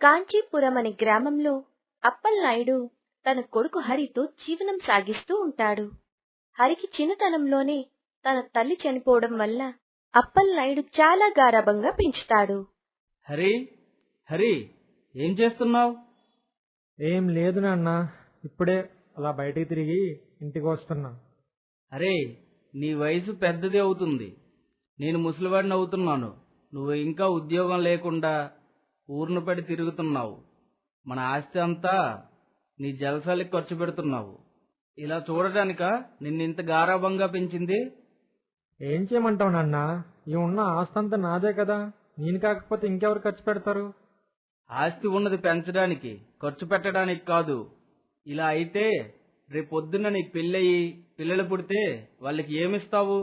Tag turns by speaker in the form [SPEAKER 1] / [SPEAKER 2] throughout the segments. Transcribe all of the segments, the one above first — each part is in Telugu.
[SPEAKER 1] కాంచీపురం అనే గ్రామంలో అప్పలనాయుడు తన కొడుకు హరితో జీవనం సాగిస్తూ ఉంటాడు. హరికి చిన్నతనంలోనే తన తల్లి చనిపోవడం వల్ల అప్పలనాయుడు చాలా గారాబంగా పెంచుతాడు.
[SPEAKER 2] హరి, హరి, ఏం చేస్తున్నావు?
[SPEAKER 3] ఏం లేదు నాన్న, ఇప్పుడే అలా బయటికి తిరిగి ఇంటికి వస్తున్నా.
[SPEAKER 2] అరే, నీ వయసు పెద్దది అవుతుంది, నేను ముసలివాడిని అవుతున్నాను. నువ్వు ఇంకా ఉద్యోగం లేకుండా ఊరును పడి తిరుగుతున్నావు. మన ఆస్తి అంతా నీ జలసాలకి ఖర్చు పెడుతున్నావు. ఇలా చూడటానిక నిన్నింత గారాబంగా పెంచింది?
[SPEAKER 3] ఏం చేయమంటావు నాన్న, ఈ ఉన్న ఆస్తంతా నాదే కదా, నేను కాకపోతే ఇంకెవరు ఖర్చు పెడతారు?
[SPEAKER 2] ఆస్తి ఉన్నది పెంచడానికి, ఖర్చు పెట్టడానికి కాదు. ఇలా అయితే రేపొద్దున్న నీకు పెళ్ళయి పిల్లలు పుడితే వాళ్ళకి ఏమిస్తావు?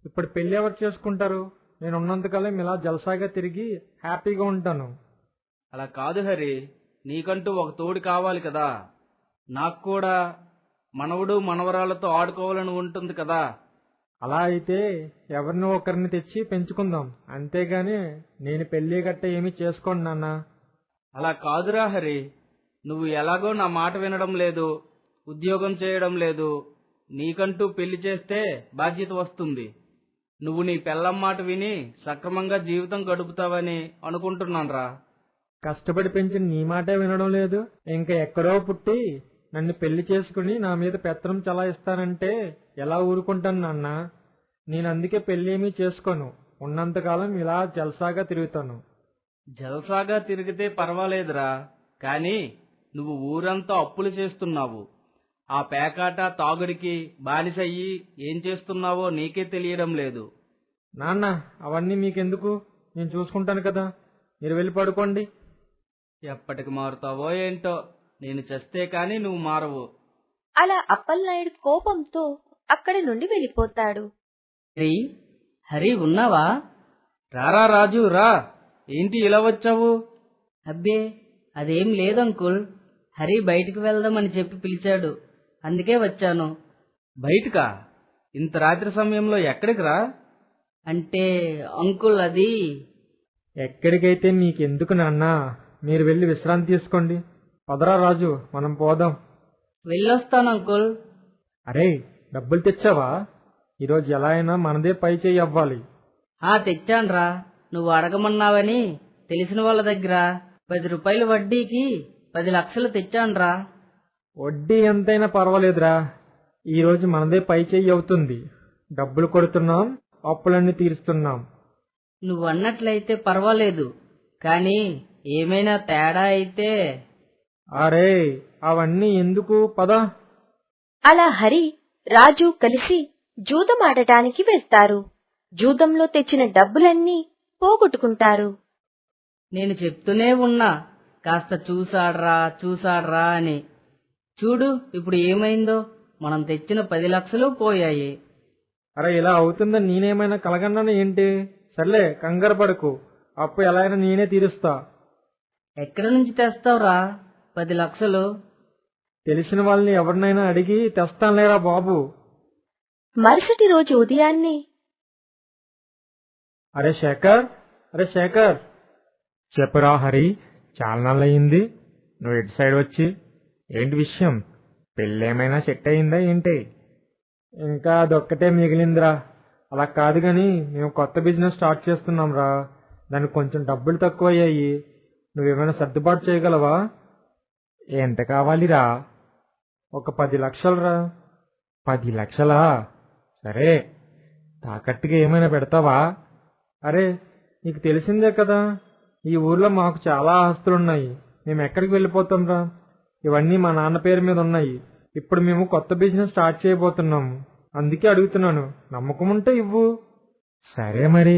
[SPEAKER 3] ఇప్పుడు పెళ్లి ఎవరు చేసుకుంటారు? నేను ఉన్నంతకాలం ఇలా జలసాగా తిరిగి హ్యాపీగా ఉంటాను.
[SPEAKER 2] అలా కాదు హరి, నీకంటూ ఒక తోడు కావాలి కదా. నాకు కూడా మనవడు మనవరాలతో ఆడుకోవాలని ఉంటుంది కదా.
[SPEAKER 3] అలా అయితే ఎవరిని ఒకరిని తెచ్చి పెంచుకుందాం, అంతేగాని నేను పెళ్లి గట్ట ఏమీ చేసుకోండి నాన్న.
[SPEAKER 2] అలా కాదురా హరి, నువ్వు ఎలాగో నా మాట వినడం లేదు, ఉద్యోగం చేయడం లేదు. నీకంటూ పెళ్లి చేస్తే బాధ్యత వస్తుంది. నువ్వు నీ పెళ్ళం మాట విని సక్రమంగా జీవితం గడుపుతావని అనుకుంటున్నానురా.
[SPEAKER 3] కష్టపడి పెంచిన నీ మాటే వినడం లేదు, ఇంకా ఎక్కడో పుట్టి నన్ను పెళ్లి చేసుకుని నా మీద పెత్తనం చలాయిస్తానంటే ఎలా ఊరుకుంటాను నాన్న? నేను అందుకే పెళ్లి ఏమీ చేసుకోను, ఉన్నంతకాలం ఇలా జల్సాగా తిరుగుతాను.
[SPEAKER 2] జలసాగా తిరిగితే పర్వాలేదురా, కానీ నువ్వు ఊరంతా అప్పులు చేస్తున్నావు. ఆ పేకాట తాగుడికి బానిసయ్యి ఏం చేస్తున్నావో నీకే తెలియడం లేదు.
[SPEAKER 3] నాన్న, అవన్నీ మీకెందుకు, నేను చూసుకుంటాను కదా, మీరు వెళ్ళి పడుకోండి.
[SPEAKER 2] ఎప్పటికి మారుతావో ఏంటో, నేను చస్తే కాని నువ్వు మారవు.
[SPEAKER 1] అలా అప్పలనాయుడు కోపంతో అక్కడి నుండి వెళ్ళిపోతాడు.
[SPEAKER 2] హరి, హరి ఉన్నావా? రారా రాజు రా, ఏంటి ఇలా వచ్చావు?
[SPEAKER 4] అబ్బే, అదేం లేదంకుల్, హరి బయటికి వెళ్దామని చెప్పి పిలిచాడు, అందుకే వచ్చాను.
[SPEAKER 2] బయటకా? ఇంత రాత్రి సమయంలో ఎక్కడికి రా?
[SPEAKER 4] అంటే అంకుల్ అది...
[SPEAKER 3] ఎక్కడికైతే మీకెందుకు నాన్న, మీరు వెళ్ళి విశ్రాంతి తీసుకోండి. పదరా రాజు, మనం పోదాం.
[SPEAKER 4] వెళ్ళొస్తాను అంకుల్.
[SPEAKER 3] అరే, డబ్బులు తెచ్చావా? ఈరోజు ఎలా అయినా మనదే పై చేయి అవ్వాలి.
[SPEAKER 4] తెచ్చాన్రా, నువ్వు అడగమన్నావని తెలిసిన వాళ్ళ దగ్గర 10 రూపాయల వడ్డీకి 10 లక్షలు తెచ్చాన్రా.
[SPEAKER 3] వడ్డీ ఎంతైనా పర్వాలేదురా, ఈరోజు మనదే పై చేయి అవుతుంది. డబ్బులు కొడుతున్నాం, అప్పులన్నీ తీరుస్తున్నాం.
[SPEAKER 4] నువ్వు అన్నట్లయితే పర్వాలేదు, కానీ ఏమైనా తేడా అయితే...
[SPEAKER 3] అరే, అవన్నీ ఎందుకు, పద.
[SPEAKER 1] అలా హరి, రాజు కలిసి జూదం ఆడటానికి వెళ్తారు. జూదంలో తెచ్చిన డబ్బులన్నీ పోగొట్టుకుంటారు.
[SPEAKER 4] నేను చెప్తూనే ఉన్నా, కాస్త చూసాడ్రా అని. చూడు ఇప్పుడు ఏమైందో, మనం తెచ్చిన 10 లక్షలు పోయాయి.
[SPEAKER 3] అరే, ఇలా అవుతుందని నేనేమైనా కలగన్నాను ఏంటి? సర్లే, కంగారు పడకు, అప్పు ఎలా అయినా నేనే తీరుస్తా.
[SPEAKER 4] ఎక్కడి నుంచి తెస్తావురా 10 లక్షలు?
[SPEAKER 3] తెలిసిన వాళ్ళని ఎవరినైనా అడిగి తెస్తానులేరా బాబు.
[SPEAKER 1] మరుసటి రోజు ఉదయాన్నే...
[SPEAKER 3] అరే శేఖర్, చెప్పురా హరి, చాలా నాళ్ళయింది నువ్వు ఇటు సైడ్ వచ్చి. ఏంటి విషయం? పెళ్ళేమైనా సెట్ అయిందా ఏంటి? ఇంకా అదొక్కటే మిగిలిందిరా. అలా కాదు గాని, మేము కొత్త బిజినెస్ స్టార్ట్ చేస్తున్నాం రా, దానికి కొంచెం డబ్బులు తక్కువయ్యాయి. నువ్వేమైనా సర్దుబాటు చేయగలవా? ఎంత కావాలిరా? ఒక 10 లక్షలురా. 10 లక్షలా? సరే, తాకట్టుగా ఏమైనా పెడతావా? అరే, నీకు తెలిసిందే కదా, ఈ ఊర్లో మాకు చాలా ఆస్తులున్నాయి, మేము ఎక్కడికి వెళ్ళిపోతాం రా? ఇవన్నీ మా నాన్న పేరు మీద ఉన్నాయి. ఇప్పుడు మేము కొత్త బిజినెస్ స్టార్ట్ చేయబోతున్నాము, అందుకే అడుగుతున్నాను, నమ్మకం ఉంటే ఇవ్వు. సరే మరి,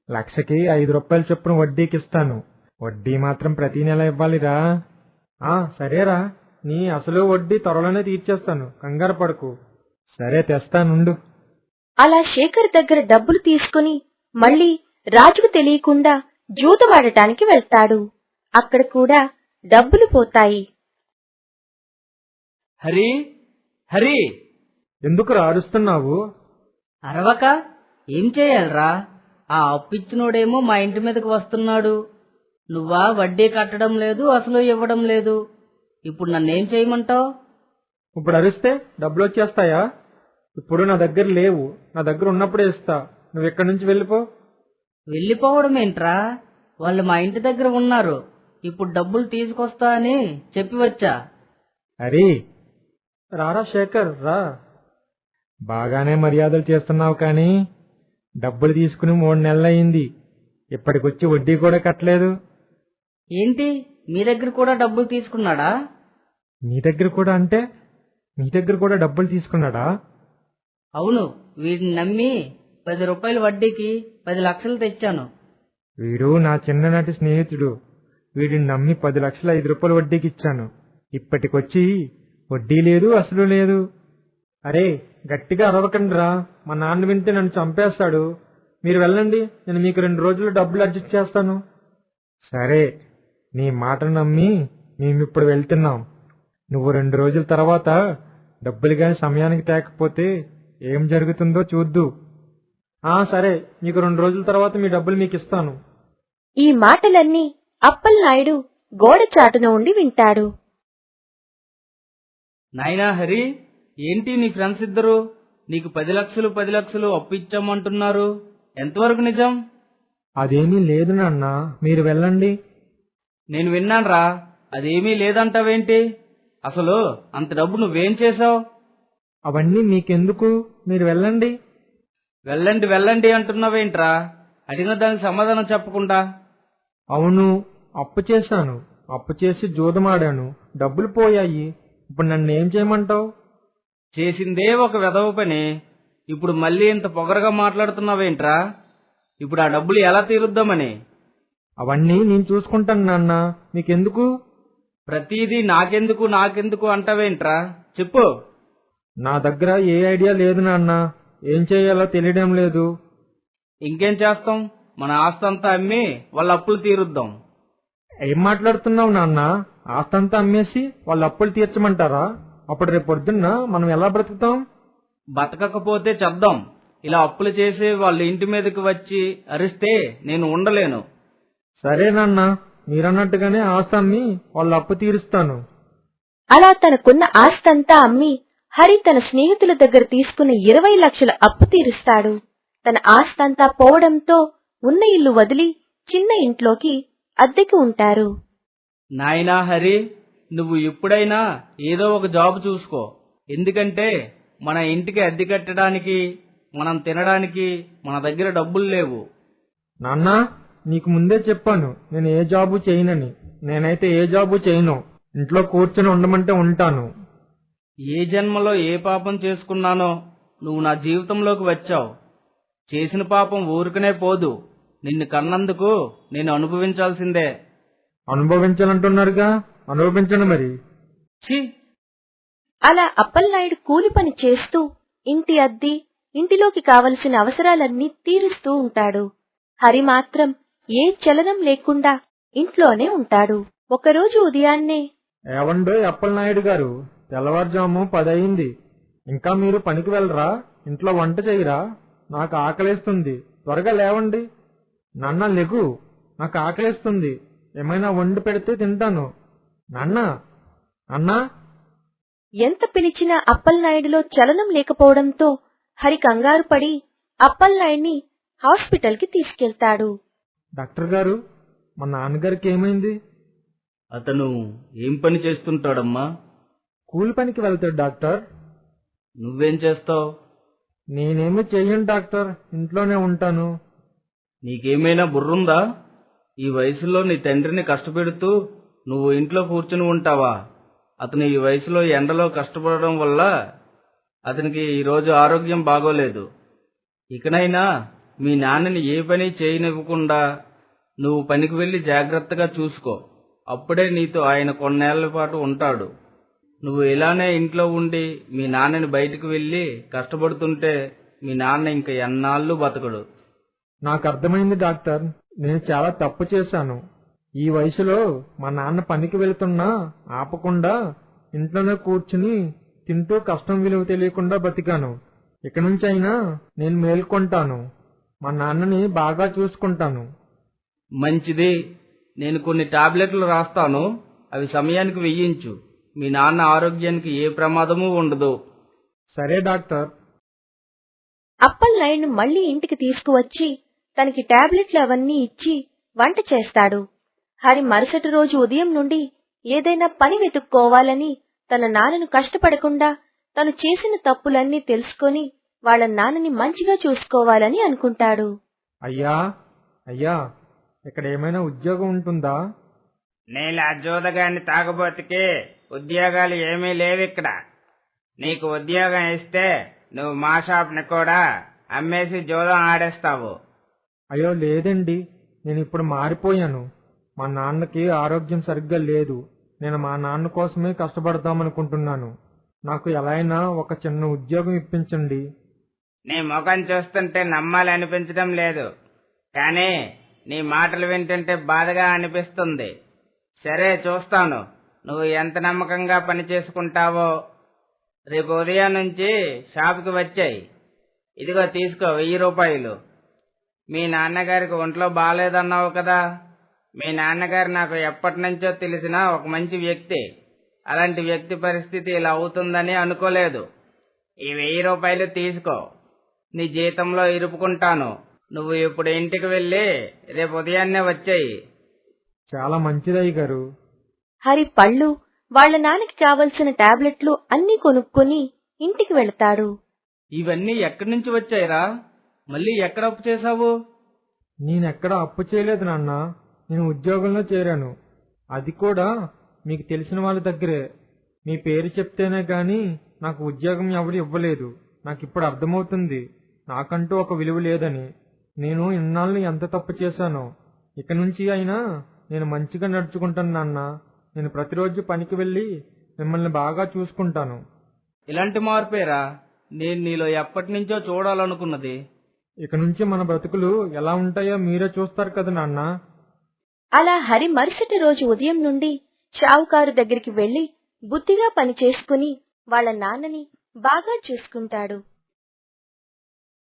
[SPEAKER 3] 1,00,000కి 5 రూపాయలు చొప్పున వడ్డీకి ఇస్తాను. వడ్డీ మాత్రం ప్రతి నెల ఇవ్వాలిరా. సరేరా, నీ అసలు వడ్డీ త్వరలోనే తీర్చేస్తాను, కంగారు పడకు. సరే, తెస్తానుండు.
[SPEAKER 1] అలా శేఖర్ దగ్గర డబ్బులు తీసుకుని మళ్ళీ రాజుకు తెలియకుండా జూదమాడటానికి వెళ్తాడు. అక్కడ కూడా డబ్బులు పోతాయి.
[SPEAKER 2] హరి,
[SPEAKER 3] ఎందుకురా అరుస్తున్నావు?
[SPEAKER 4] అరవక ఏం చేయాలరా? ఆ అప్పిచ్చినోడేమో మా ఇంటి మీదకి వస్తున్నాడు. నువ్వా వడ్డీ కట్టడం లేదు, అసలు ఇవ్వడం లేదు. ఇప్పుడు నన్నేం చేయమంటావు?
[SPEAKER 3] ఇప్పుడు అరిస్తే డబ్బులు వచ్చేస్తాయా? ఇప్పుడు నా దగ్గర లేవు, నా దగ్గర ఉన్నప్పుడే ఇస్తా. నువ్వు ఇక్కడి నుంచి వెళ్ళిపో.
[SPEAKER 4] వెళ్ళిపోవడం ఏంట్రా? వాళ్ళు మా ఇంటి దగ్గర ఉన్నారు. ఇప్పుడు డబ్బులు తీసుకొస్తా అని చెప్పి వచ్చా.
[SPEAKER 3] అరే రారా శేఖర్ రా. బాగానే మర్యాదలు చేస్తున్నావు కానీ డబ్బులు తీసుకుని 3 నెలలయ్యింది. ఇప్పటికొచ్చి వడ్డీ కూడా కట్టలేదు.
[SPEAKER 4] ఏంటి, మీ దగ్గర కూడా డబ్బులు తీసుకున్నాడా?
[SPEAKER 3] నీ దగ్గర కూడా అంటే నీ దగ్గర కూడా డబ్బులు తీసుకున్నాడా?
[SPEAKER 4] అవును, వీడిని నమ్మి 10 రూపాయల వడ్డీకి 10 లక్షలు తెచ్చాను.
[SPEAKER 3] వీడు నా చిన్ననాటి స్నేహితుడు. వీడిని నమ్మి 10 లక్షల 5 రూపాయల వడ్డీకి ఇచ్చాను. ఇప్పటికొచ్చి వడ్డీ లేదు, అసలు లేదు. అరే గట్టిగా అరవకండి రా, మా నాన్న వింటే నన్ను చంపేస్తాడు. మీరు వెళ్ళండి, నేను మీకు 2 రోజులు డబ్బులు అడ్జస్ట్ చేస్తాను. సరే, నీ మాటను నమ్మి మేమిప్పుడు వెళ్తున్నాం. నువ్వు 2 రోజుల తర్వాత డబ్బులు గాని సమయానికి తేకపోతే ఏం జరుగుతుందో చూద్దు. సరే, మీకు 2 రోజుల తర్వాత మీ డబ్బులు మీకు ఇస్తాను.
[SPEAKER 1] ఈ మాటలన్నీ అప్పలనాయుడు గోడ చాటున ఉండి వింటాడు.
[SPEAKER 2] నాయనా హరి, ఏంటి నీ ఫ్రెండ్స్ ఇద్దరు నీకు 10 లక్షలు అప్పు ఇచ్చామంటున్నారు? ఎంతవరకు నిజం?
[SPEAKER 3] అదేమీ లేదు నాన్న, మీరు వెళ్ళండి.
[SPEAKER 2] నేను విన్నాన్రా, అదేమీ లేదంటావేంటి? అసలు అంత డబ్బు నువ్వేం చేశావు?
[SPEAKER 3] అవన్నీ మీకెందుకు, మీరు వెళ్ళండి.
[SPEAKER 2] వెళ్ళండి అంటున్నావేంట్రా? అడిగిన దానికి సమాధానం చెప్పకుండా.
[SPEAKER 3] అవును, అప్పు చేశాను. అప్పు చేసి జూదమాడాను, డబ్బులు పోయాయి. ఇప్పుడు నన్ను ఏం చేయమంటావు?
[SPEAKER 2] చేసిందే ఒక వెధవ పని, ఇప్పుడు మళ్ళీ ఇంత పొగరగా మాట్లాడుతున్నావేంట్రా? ఇప్పుడు ఆ డబ్బులు ఎలా తీరుద్దామని?
[SPEAKER 3] అవన్నీ నేను చూసుకుంటాను నాన్న, మీకెందుకు?
[SPEAKER 2] ప్రతిదీ నాకెందుకు అంటావేంట్రా? చెప్పు.
[SPEAKER 3] నా దగ్గర ఏ ఐడియా లేదు నాన్న, ఏం చేయాలో తెలియడం లేదు.
[SPEAKER 2] ఇంకేం చేస్తాం, మన ఆస్తంతా అమ్మి వాళ్ళ అప్పులు తీరుద్దాం.
[SPEAKER 3] ఏం మాట్లాడుతున్నావు నాన్న? ఆస్తంతా అమ్మేసి వాళ్ళ అప్పులు తీర్చమంటారా? అప్పుడు రేపు పొద్దున్న మనం ఎలా బ్రతుకుతాం?
[SPEAKER 2] బతకకపోతే చెప్దాం. ఇలా అప్పులు చేసి వాళ్ళ ఇంటి మీదకి వచ్చి అరిస్తే నేను ఉండలేను.
[SPEAKER 3] సరే నాన్న, మీరన్నట్టుగానే ఆస్తి అమ్మి వాళ్ళ అప్పు తీరుస్తాను.
[SPEAKER 1] అలా తనకున్న ఆస్తంతా అమ్మి హరి తన స్నేహితుల దగ్గర తీసుకున్న 20 లక్షల అప్పు తీరుస్తాడు. తన ఆస్తంతా పోవడంతో ఉన్న ఇల్లు వదిలి చిన్న ఇంట్లోకి అద్దెకి ఉంటారు.
[SPEAKER 2] నాయనా హరి, నువ్వు ఎప్పుడైనా ఏదో ఒక జాబ్ చూసుకో. ఎందుకంటే మన ఇంటికి అద్దె కట్టడానికి, మనం తినడానికి మన దగ్గర డబ్బులు లేవు.
[SPEAKER 3] నాన్న, నీకు ముందే చెప్పాను నేను ఏ జాబు చేయనని. నేనైతే ఏ జాబు చేయను, ఇంట్లో కూర్చొని ఉండమంటే ఉంటాను.
[SPEAKER 2] ఏ జన్మలో ఏ పాపం చేసుకున్నానో నువ్వు నా జీవితంలోకి వచ్చావు. చేసిన పాపం ఊరుకునే పోదు. నిన్ను కన్నందుకు నేను అనుభవించాల్సిందే.
[SPEAKER 3] అనుభవించాలంటున్నారుగా, అనుభవించను మరి.
[SPEAKER 2] ఛీ!
[SPEAKER 1] అలా అప్పలనాయుడు కూలి పని చేస్తూ ఇంటి అద్దె, ఇంటిలోకి కావలసిన అవసరాలన్నీ తీరుస్తూ ఉంటాడు. హరి మాత్రం ఏ చలనం లేకుండా ఇంట్లోనే ఉంటాడు. ఒకరోజు ఉదయాన్నే,
[SPEAKER 3] ఏవండో అప్పలనాయుడు గారు, తెల్లవారుజాము 10 అయింది. ఇంకా మీరు పనికి వెళ్ళరా? ఇంట్లో వంట చేయరా? నాకు ఆకలేస్తుంది, త్వరగా లేవండి. నాన్న లెగు, నాకు ఆకలేస్తుంది, ఏమైనా వండి పెడితే తింటాను. నాన్న, అన్నా.
[SPEAKER 1] ఎంత పిలిచినా అప్పలనాయుడులో చలనం లేకపోవడంతో హరి కంగారు పడి అప్పలనాయుడిని హాస్పిటల్కి తీసుకెళ్తాడు.
[SPEAKER 3] డాక్టర్ గారు, మా నాన్నగారికి ఏమైంది?
[SPEAKER 2] అతను ఏం పని చేస్తుంటాడమ్మా?
[SPEAKER 3] కూలి పనికి వెళ్తాడు డాక్టర్.
[SPEAKER 2] నువ్వేం చేస్తావు?
[SPEAKER 3] నేనేమీ చెయ్యను డాక్టర్, ఇంట్లోనే ఉంటాను.
[SPEAKER 2] నీకేమైనా బుర్రుందా? ఈ వయసులో నీ తండ్రిని కష్టపెడుతూ నువ్వు ఇంట్లో కూర్చుని ఉంటావా? అతను ఈ వయసులో ఎండలో కష్టపడడం వల్ల అతనికి ఈరోజు ఆరోగ్యం బాగోలేదు. ఇకనైనా మీ నాన్నని ఏ పని చేయనివ్వకుండా నువ్వు పనికి వెళ్లి జాగ్రత్తగా చూసుకో. అప్పుడే నీతో ఆయన కొన్నేళ్ల పాటు ఉంటాడు. నువ్వు ఇలానే ఇంట్లో ఉండి మీ నాన్నని బయటకు వెళ్లి కష్టపడుతుంటే మీ నాన్న ఇంక ఎన్నాళ్ళు బతకడు.
[SPEAKER 3] నాకు అర్థమైంది డాక్టర్, నేను చాలా తప్పు చేశాను. ఈ వయసులో మా నాన్న పనికి వెళ్తున్నా ఆపకుండా ఇంట్లోనే కూర్చుని తింటూ కష్టం విలువ తెలియకుండా బతికాను. ఇక నుంచి అయినా నేను మేల్కొంటాను. మా నాన్నని బాగా చూసుకుంటాను.
[SPEAKER 2] మంచిది. నేను కొన్ని టాబ్లెట్లు రాస్తాను, అవి సమయానికి వెయ్యించు. మీ నాన్న ఆరోగ్యానికి ఏ ప్రమాదమూ ఉండదు.
[SPEAKER 3] సరే డాక్టర్.
[SPEAKER 1] అప్పలనాయుడు మళ్లీ ఇంటికి తీసుకువచ్చి తనకి టాబ్లెట్లు అవన్నీ ఇచ్చి వంట చేస్తాడు. హరి మరుసటి రోజు ఉదయం నుండి ఏదైనా పని వెతుక్కోవాలని, తన నాన్నను కష్టపడకుండా తను చేసిన తప్పులన్నీ తెలుసుకొని వాళ్ళ నాన్నని మంచిగా చూసుకోవాలని అనుకుంటాడు.
[SPEAKER 3] అయ్యా అయ్యా, ఇక్కడ ఏమైనా ఉద్యోగం ఉంటుందా?
[SPEAKER 2] నీలా జోదగాన్ని తాగబోతుకి ఉద్యోగాలు ఏమీ లేవిక్కడ. నీకు ఉద్యోగం ఇస్తే నువ్వు మా షాప్ని కూడా అమ్మేసి జోదం ఆడేస్తావు.
[SPEAKER 3] అయ్యో లేదండి, నేను ఇప్పుడు మారిపోయాను. మా నాన్నకి ఆరోగ్యం సరిగ్గా లేదు. నేను మా నాన్న కోసమే కష్టపడదామనుకుంటున్నాను. నాకు ఎలా అయినా ఒక చిన్న ఉద్యోగం ఇప్పించండి.
[SPEAKER 2] నీ ముఖం చూస్తుంటే నమ్మాలనిపించడం లేదు, కానీ నీ మాటలు వింటుంటే బాధగా అనిపిస్తుంది. సరే, చూస్తాను నువ్వు ఎంత నమ్మకంగా పని చేసుకుంటావో. రేపు ఉదయం నుంచి షాపుకి వచ్చాయి. ఇదిగో తీసుకో 1000 రూపాయలు. మీ నాన్నగారికి ఒంట్లో బాగాలేదన్నావు కదా. మీ నాన్నగారు నాకు ఎప్పటి నుంచో తెలిసిన ఒక మంచి వ్యక్తి. అలాంటి వ్యక్తి పరిస్థితి ఇలా అవుతుందని అనుకోలేదు. ఈ 1000 రూపాయలు తీసుకో, నీ జీతంలో ఇరుపుకుంటాను. నువ్వు ఇప్పుడు ఇంటికి వెళ్ళి రేపు ఉదయాన్నే వచ్చాయి.
[SPEAKER 3] చాలా మంచిదయ్య గారు.
[SPEAKER 1] హరి పళ్ళు, వాళ్ళ నాన్నకి కావలసిన టాబ్లెట్లు అన్నీ కొనుక్కొని ఇంటికి వెళతాడు.
[SPEAKER 2] ఇవన్నీ ఎక్కడి నుంచి వచ్చాయిరా? మళ్ళీ ఎక్కడ అప్పు చేశావు?
[SPEAKER 3] నేనెక్కడ అప్పు చేయలేదు నాన్న. నేను ఉద్యోగంలో చేరాను. అది కూడా మీకు తెలిసిన వాళ్ళ దగ్గరే. మీ పేరు చెప్తేనే గాని నాకు ఉద్యోగం ఎవరు ఇవ్వలేదు. నాకిప్పుడు అర్థమవుతుంది నాకంటూ ఒక విలువ లేదని. నేను ఇన్నాళ్ళు ఎంత తప్పు చేశానో. ఇక నుంచి అయినా నేను మంచిగా నడుచుకుంటాను నాన్న. నేను ప్రతిరోజు పనికి వెళ్ళి మిమ్మల్ని బాగా చూసుకుంటాను.
[SPEAKER 2] ఇలాంటి మార్పేరా నేను నీలో ఎప్పటి నుంచో చూడాలనుకున్నది.
[SPEAKER 3] ఇక నుంచి మన బ్రతుకులు ఎలా ఉంటాయో మీరే చూస్తారు కదా నాన్న.
[SPEAKER 1] అలా హరి మరుసటి రోజు ఉదయం నుండి షావుకారు దగ్గరికి వెళ్లి బుద్ధిగా పని చేసుకుని వాళ్ళ నాన్నని బాగా చూసుకుంటాడు.